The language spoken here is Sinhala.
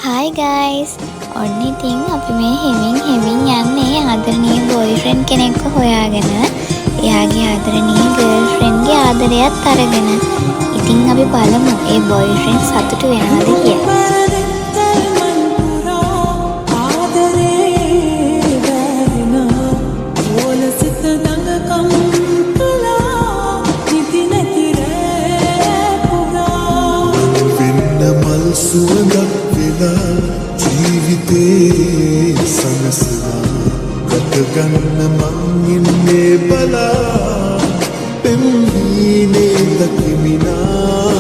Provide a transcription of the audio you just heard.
Hi guys. ඔන්න ඉතින් අපි මේ හෙමින් යන්නේ ආදරණීය බොයිෆ්‍රෙන්ඩ් කෙනෙක්ව හොයාගෙන. එයාගේ ආදරණීය ගර්ල්ෆ්‍රෙන්ඩ්ගේ ආදරයත් අරගෙන. ඉතින් අපි බලමු ඒ බොයිෆ්‍රෙන්ඩ් සතුටු වෙනවද කියලා. සුවඳක් වෙලා ජීවිතේ සනසලා ගතගන්න මං ඉන්නේ බලා පෙම්වීනේ දකිමිනා